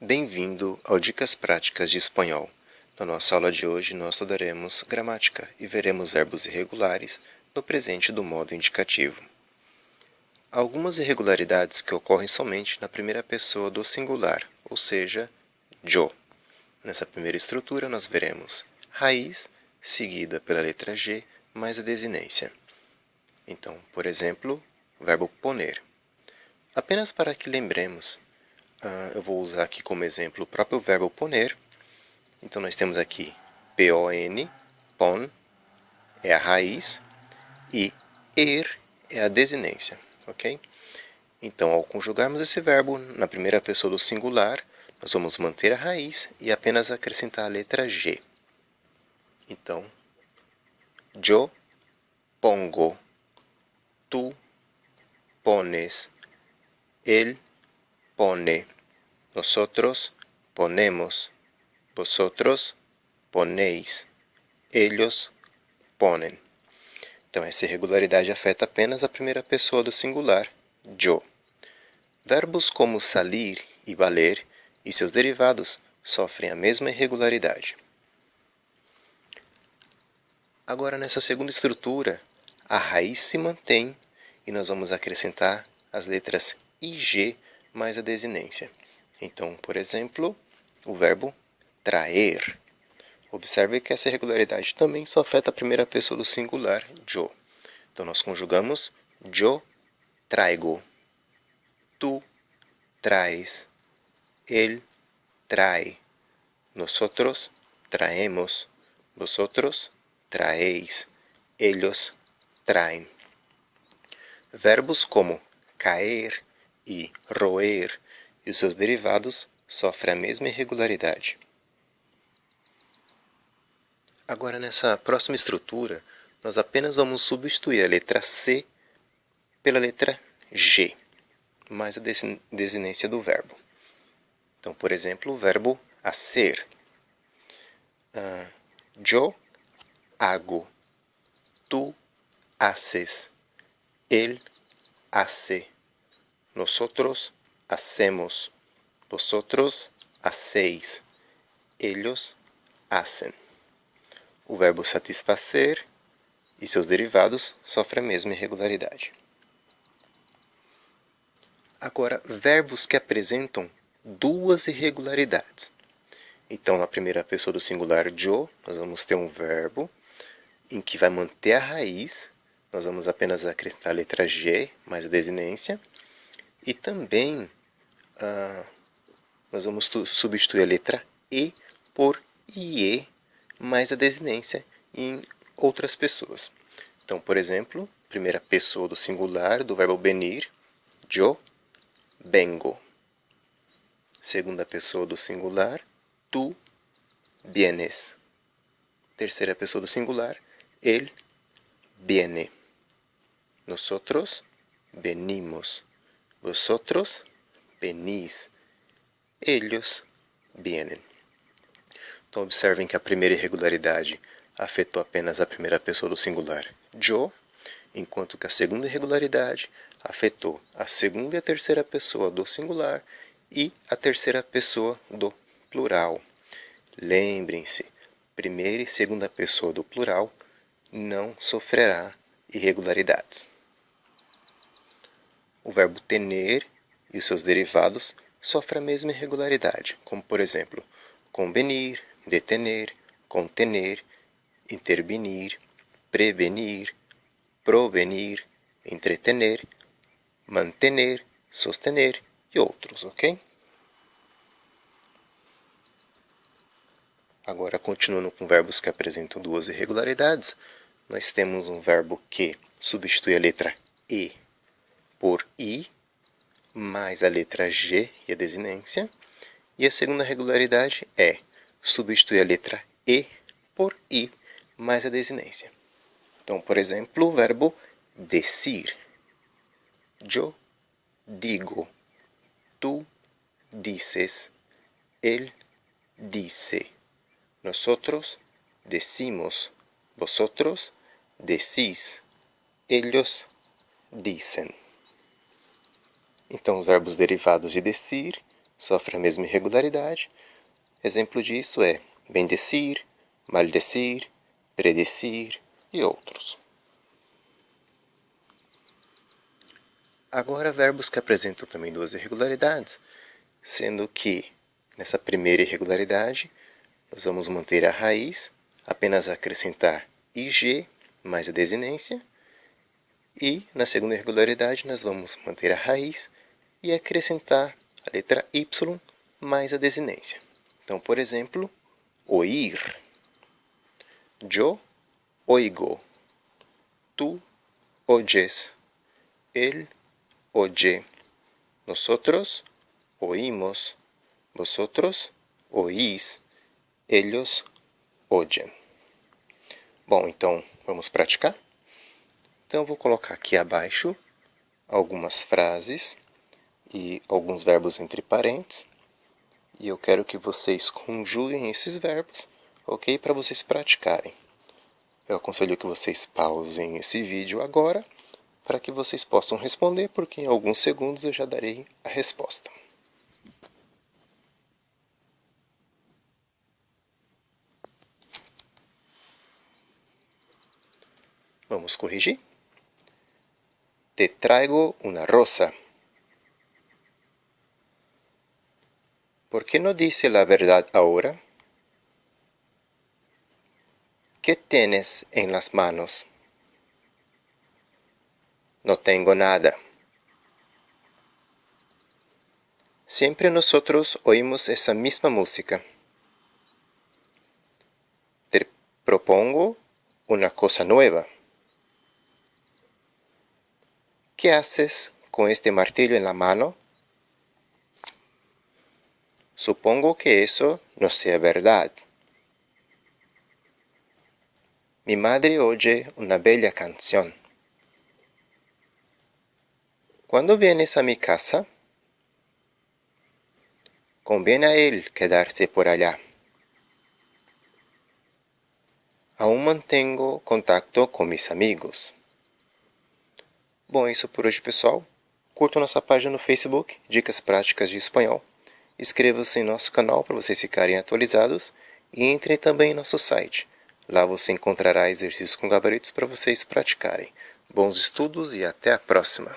Bem-vindo ao Dicas Práticas de Espanhol. Na nossa aula de hoje, nós estudaremos gramática e veremos verbos irregulares no presente do modo indicativo. Há algumas irregularidades que ocorrem somente na primeira pessoa do singular, ou seja, yo. Nessa primeira estrutura, nós veremos raiz, seguida pela letra G, mais a desinência. Então, por exemplo, o verbo poner. Apenas para que lembremos, eu vou usar aqui como exemplo o próprio verbo poner. Então, nós temos aqui P-O-N, pon, é a raiz, e é a desinência, ok? Então, ao conjugarmos esse verbo na primeira pessoa do singular, nós vamos manter a raiz e apenas acrescentar a letra G. Então, yo pongo, tú pones, él pone, nosotros ponemos, vosotros ponéis, ellos ponen. Então, essa irregularidade afeta apenas a primeira pessoa do singular, yo. Verbos como salir e valer e seus derivados sofrem a mesma irregularidade. Agora, nessa segunda estrutura, a raiz se mantém e nós vamos acrescentar as letras IG mais a desinência. Então, por exemplo, o verbo traer. Observe que essa irregularidade também só afeta a primeira pessoa do singular, yo. Então, nós conjugamos yo traigo, tú traes, él trae, nosotros traemos, vosotros traéis, ellos traem. Verbos como caer e roer e os seus derivados sofrem a mesma irregularidade. Agora, nessa próxima estrutura, nós apenas vamos substituir a letra C pela letra G, mais a desinência do verbo. Então, por exemplo, o verbo hacer. Yo hago, tú haces, él hace, nosotros hacemos, vosotros hacéis, ellos hacen. O verbo satisfazer e seus derivados sofrem a mesma irregularidade. Agora, verbos que apresentam duas irregularidades. Então, na primeira pessoa do singular yo, nós vamos ter um verbo em que vai manter a raiz, nós vamos apenas acrescentar a letra G mais a desinência, e também nós vamos substituir a letra E por IE mais a desinência em outras pessoas. Então, por exemplo, primeira pessoa do singular do verbo venir, yo vengo. Segunda pessoa do singular, tú vienes. Terceira pessoa do singular, él viene. Nosotros venimos. Vosotros venís. Ellos vienen. Então, observem que a primeira irregularidade afetou apenas a primeira pessoa do singular, yo, enquanto que a segunda irregularidade afetou a segunda e a terceira pessoa do singular e a terceira pessoa do plural. Lembrem-se, primeira e segunda pessoa do plural não sofrerá irregularidades. O verbo tener e os seus derivados sofrem a mesma irregularidade, como por exemplo, convenir, detener, contener, intervenir, prevenir, provenir, entretener, mantener, sostener e outros, ok? Agora, continuando com verbos que apresentam duas irregularidades, nós temos um verbo que substitui a letra E por I, mais a letra G e a desinência. E a segunda regularidade é substituir a letra E por I, mais a desinência. Então, por exemplo, o verbo decir. Yo digo, tú dices, él dice, nosotros decimos, vosotros decís, ellos dicen. Então, os verbos derivados de decir sofre a mesma irregularidade. Exemplo disso é bendecir, maldecir, predecir e outros. Agora, verbos que apresentam também duas irregularidades, sendo que nessa primeira irregularidade nós vamos manter a raiz, apenas acrescentar ig mais a desinência, e na segunda irregularidade nós vamos manter a raiz e acrescentar a letra y mais a desinência. Então, por exemplo, oír. Yo oigo. Tú oyes. Él oye. Nosotros oímos. Vosotros oís. Ellos oyen. Bom, então vamos praticar? Então eu vou colocar aqui abaixo algumas frases e alguns verbos entre parênteses. E eu quero que vocês conjuguem esses verbos, ok? Para vocês praticarem. Eu aconselho que vocês pausem esse vídeo agora, para que vocês possam responder, porque em alguns segundos eu já darei a resposta. Vamos corrigir? Te traigo una rosa. ¿Por qué no dice la verdad ahora? ¿Qué tienes en las manos? No tengo nada. Siempre nosotros oímos esa misma música. Te propongo una cosa nueva. ¿Qué haces con este martillo en la mano? Supongo que eso no sea verdad. Mi madre oye una bella canción. ¿Cuándo vienes a mi casa? Conviene a él quedarse por allá. Aún mantengo contacto com mis amigos. Bom, é isso por hoje, pessoal. Curtam nossa página no Facebook, Dicas Práticas de Espanhol. Inscrevam-se em nosso canal para vocês ficarem atualizados. E entrem também em nosso site. Lá você encontrará exercícios com gabaritos para vocês praticarem. Bons estudos e até a próxima!